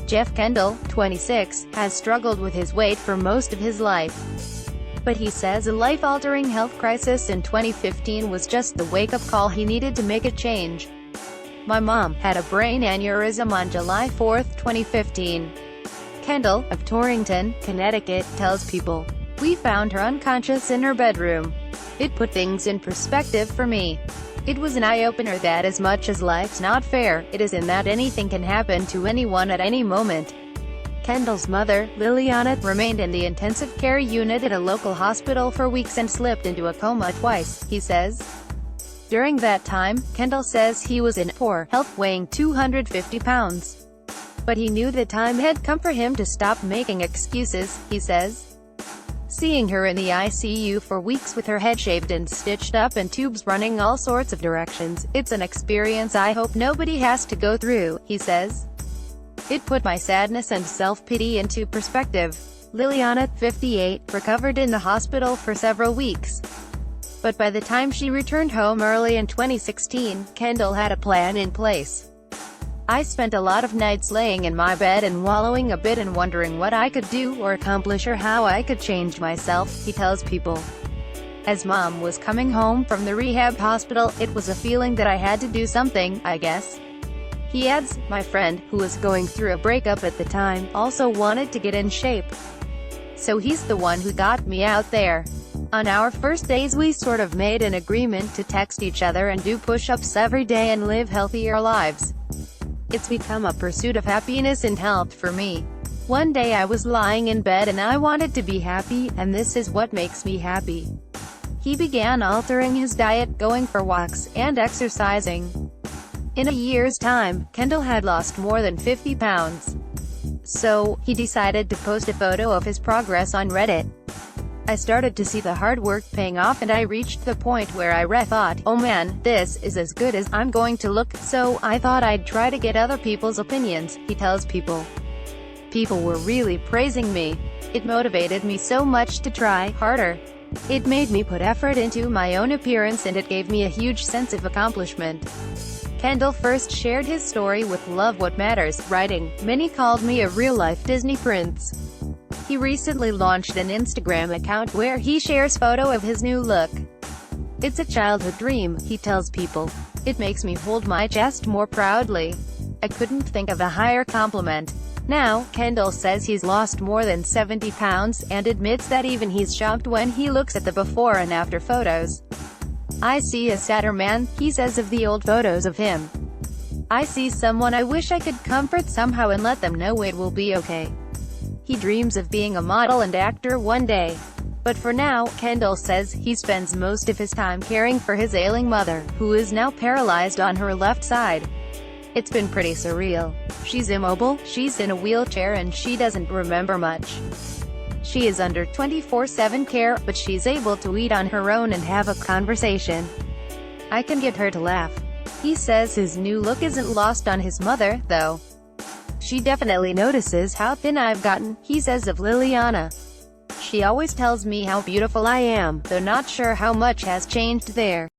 Jeff Kendall, 26, has struggled with his weight for most of his life. But he says a life-altering health crisis in 2015 was just the wake-up call he needed to make a change. "My mom had a brain aneurysm on July 4, 2015. Kendall, of Torrington, Connecticut, tells People. "We found her unconscious in her bedroom. It put things in perspective for me. It was an eye-opener that as much as life's not fair, it isn't, that anything can happen to anyone at any moment." Kendall's mother, Liliana, remained in the intensive care unit at a local hospital for weeks and slipped into a coma twice, he says. During that time, Kendall says he was in poor health, weighing 250 pounds. But he knew the time had come for him to stop making excuses, he says. Seeing her in the ICU for weeks with her head shaved and stitched up and tubes running all sorts of directions, it's an experience I hope nobody has to go through, he says. It put my sadness and self-pity into perspective. Liliana, 58, recovered in the hospital for several weeks. But by the time she returned home early in 2016, Kendall had a plan in place. "I spent a lot of nights laying in my bed and wallowing a bit and wondering what I could do or accomplish or how I could change myself," he tells People. As Mom was coming home from the rehab hospital, it was a feeling that I had to do something, I guess. He adds, "My friend, who was going through a breakup at the time, also wanted to get in shape. So he's the one who got me out there. On our first days we sort of made an agreement to text each other and do push-ups every day and live healthier lives. It's become a pursuit of happiness and health for me. One day I was lying in bed and I wanted to be happy, and this is what makes me happy." He began altering his diet, going for walks, and exercising. In a year's time, Kendall had lost more than 50 pounds. So, he decided to post a photo of his progress on Reddit. "I started to see the hard work paying off and I reached the point where I thought, oh man, this is as good as I'm going to look, so I thought I'd try to get other people's opinions," he tells People. "People were really praising me. It motivated me so much to try harder. It made me put effort into my own appearance and it gave me a huge sense of accomplishment." Kendall first shared his story with Love What Matters, writing, "Many called me a real-life Disney prince." He recently launched an Instagram account where he shares photo of his new look. "It's a childhood dream," he tells People. "It makes me hold my chest more proudly. I couldn't think of a higher compliment." Now, Kendall says he's lost more than 70 pounds, and admits that even he's shocked when he looks at the before and after photos. "I see a sadder man," he says of the old photos of him. "I see someone I wish I could comfort somehow and let them know it will be okay." He dreams of being a model and actor one day. But for now, Kendall says, he spends most of his time caring for his ailing mother, who is now paralyzed on her left side. "It's been pretty surreal. She's immobile, she's in a wheelchair and she doesn't remember much. She is under 24/7 care, but she's able to eat on her own and have a conversation. I can get her to laugh." He says his new look isn't lost on his mother, though. "She definitely notices how thin I've gotten," he says of Liliana. "She always tells me how beautiful I am, though not sure how much has changed there."